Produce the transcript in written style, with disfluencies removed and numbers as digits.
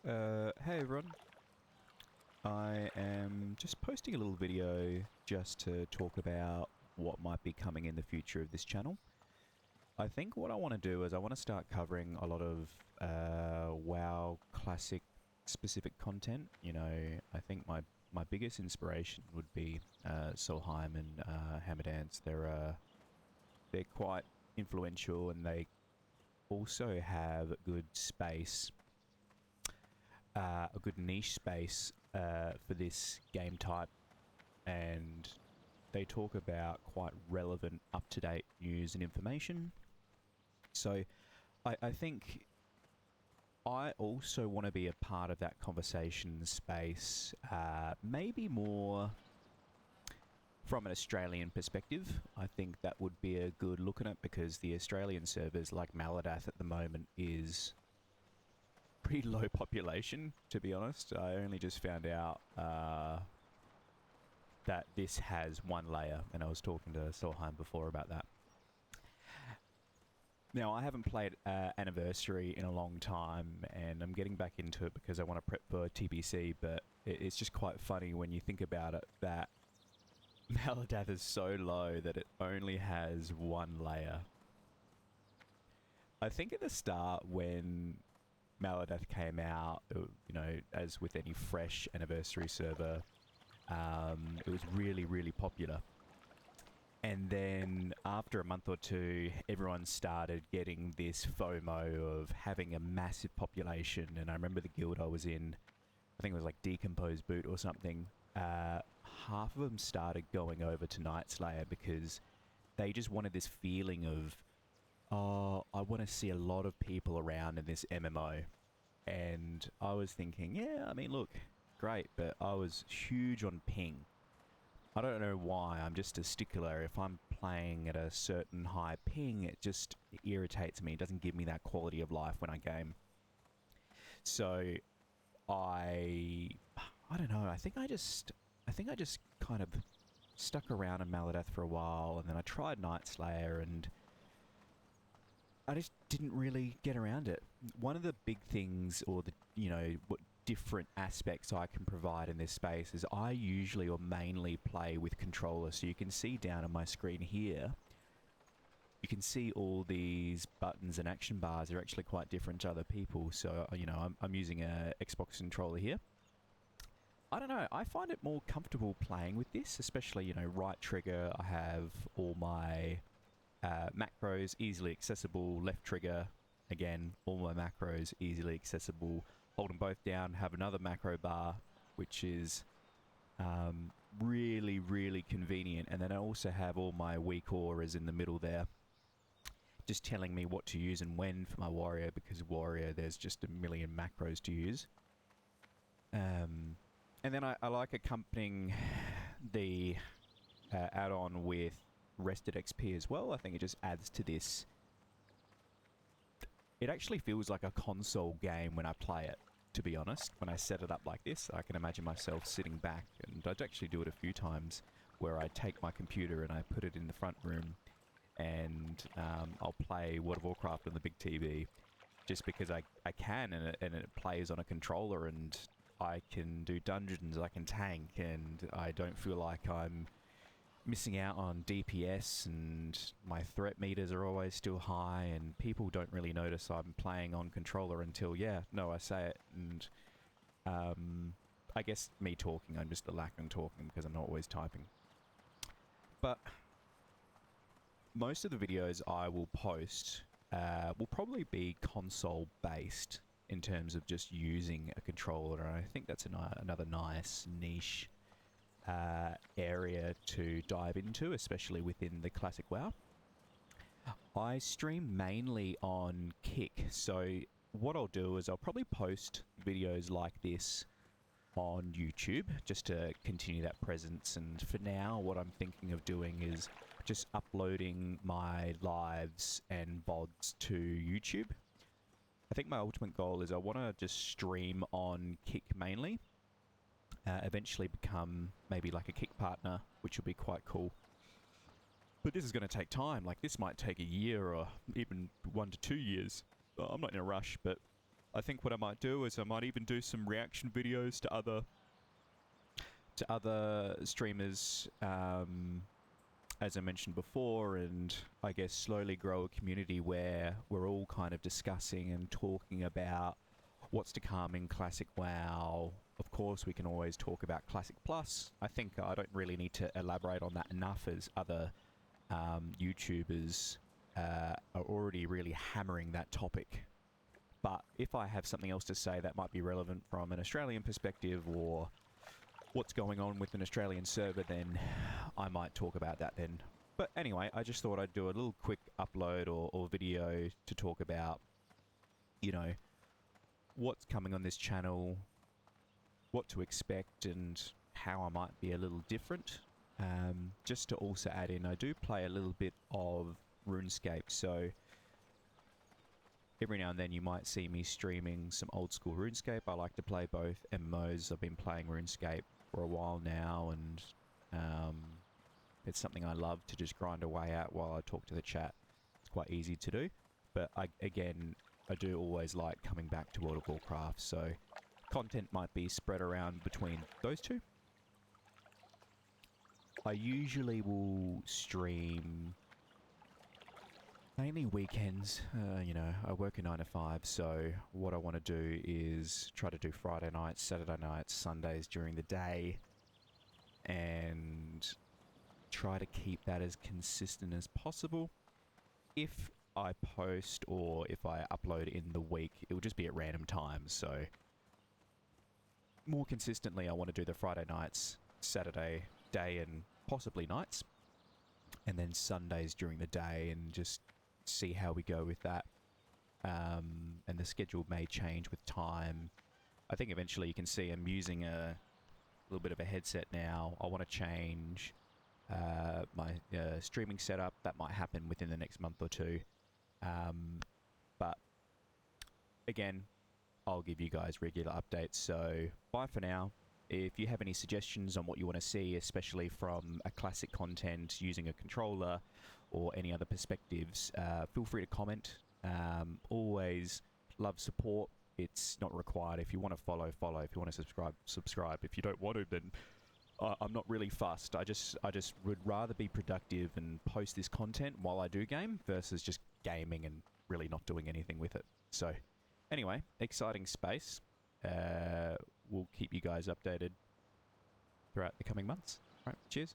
Hey everyone, I am just posting a little video just to talk about what might be coming in the future of this channel. I think what I want to do is I want to start covering a lot of WoW Classic specific content. You know, I think my biggest inspiration would be Solheim and Hammerdance. They're quite influential and they also have good space, a good niche space for this game type, and they talk about quite relevant, up-to-date news and information. So I think I also want to be a part of that conversation space, maybe more from an Australian perspective. I think that would be a good look at it because the Australian servers like Maladath at the moment is pretty low population, to be honest. I only just found out that this has one layer, and I was talking to Solheim before about that. Now, I haven't played Anniversary in a long time, and I'm getting back into it because I want to prep for TBC, but it's just quite funny when you think about it that Maladath is so low that it only has one layer. I think at the start when Maladath came out, you know, as with any fresh Anniversary server, it was really, really popular. And then after a month or two, everyone started getting this FOMO of having a massive population. And I remember the guild I was in, I think it was like Decomposed Boot or something. Half of them started going over to Night Slayer because they just wanted this feeling of, oh, I want to see a lot of people around in this MMO. And I was thinking, yeah, I mean, look, great, but I was huge on ping. I don't know why, I'm just a stickler. If I'm playing at a certain high ping, it just irritates me. It doesn't give me that quality of life when I game. So I don't know, I think I just kind of stuck around in Maladath for a while, and then I tried Night Slayer, and I just didn't really get around it. One of the big things, or the, you know, what different aspects I can provide in this space is I usually or mainly play with controller. So you can see down on my screen here, you can see all these buttons and action bars are actually quite different to other people. So, you know, I'm using a Xbox controller here. I don't know, I find it more comfortable playing with this, especially, you know, right trigger, I have all my macros easily accessible, left trigger, again, all my macros easily accessible. Hold them both down, have another macro bar, which is really, really convenient. And then I also have all my weak auras in the middle there, just telling me what to use and when for my warrior, because warrior, there's just a million macros to use. And then I like accompanying the add-on with rested XP as well. I think it just adds to this. It actually feels like a console game when I play it, to be honest. When I set it up like this, I can imagine myself sitting back, and I'd actually do it a few times, where I take my computer and I put it in the front room, and I'll play World of Warcraft on the big TV, just because I can, and it plays on a controller, and I can do dungeons, I can tank, and I don't feel like I'm missing out on DPS, and my threat meters are always still high, and people don't really notice I'm playing on controller until, yeah, no, I say it. And I guess me talking, I'm just the lack in talking because I'm not always typing. But most of the videos I will post will probably be console based in terms of just using a controller, and I think that's another nice niche area to dive into, especially within the classic WoW. I stream mainly on Kick, so what I'll do is I'll probably post videos like this on YouTube just to continue that presence, and for now what I'm thinking of doing is just uploading my lives and VODs to YouTube. I think my ultimate goal is I want to just stream on Kick mainly, eventually become maybe like a Kick partner, which would be quite cool. But this is going to take time. Like, this might take a year or even 1 to 2 years. I'm not in a rush, but I think what I might do is I might even do some reaction videos to other streamers, as I mentioned before, and I guess slowly grow a community where we're all kind of discussing and talking about what's to come in Classic WoW. Of course, we can always talk about Classic Plus. I think I don't really need to elaborate on that enough, as other YouTubers are already really hammering that topic. But if I have something else to say that might be relevant from an Australian perspective, or what's going on with an Australian server, then I might talk about that then. But anyway, I just thought I'd do a little quick upload or video to talk about, you know, what's coming on this channel, what to expect, and how I might be a little different. Just to also add in, I do play a little bit of RuneScape, so every now and then you might see me streaming some old school RuneScape. I like to play both MMOs. I've been playing RuneScape for a while now, and it's something I love to just grind away at while I talk to the chat. It's quite easy to do, but I do always like coming back to World of Warcraft, so content might be spread around between those two. I usually will stream mainly weekends. You know, I work a 9 to 5, so what I want to do is try to do Friday nights, Saturday nights, Sundays during the day, and try to keep that as consistent as possible. If I post or if I upload in the week, it will just be at random times, so more consistently I want to do the Friday nights, Saturday day and possibly nights, and then Sundays during the day, and just see how we go with that. And the schedule may change with time. I think eventually you can see I'm using a little bit of a headset now. I want to change my streaming setup. That might happen within the next month or two. But again, I'll give you guys regular updates. So bye for now. If you have any suggestions on what you want to see, especially from a classic content using a controller or any other perspectives, feel free to comment. Always love support. It's not required. If you want to follow, follow. If you want to subscribe. If you don't want to, then I'm not really fussed. I just would rather be productive and post this content while I do game versus just gaming and really not doing anything with it. So anyway, exciting space. We'll keep you guys updated throughout the coming months. All right, cheers.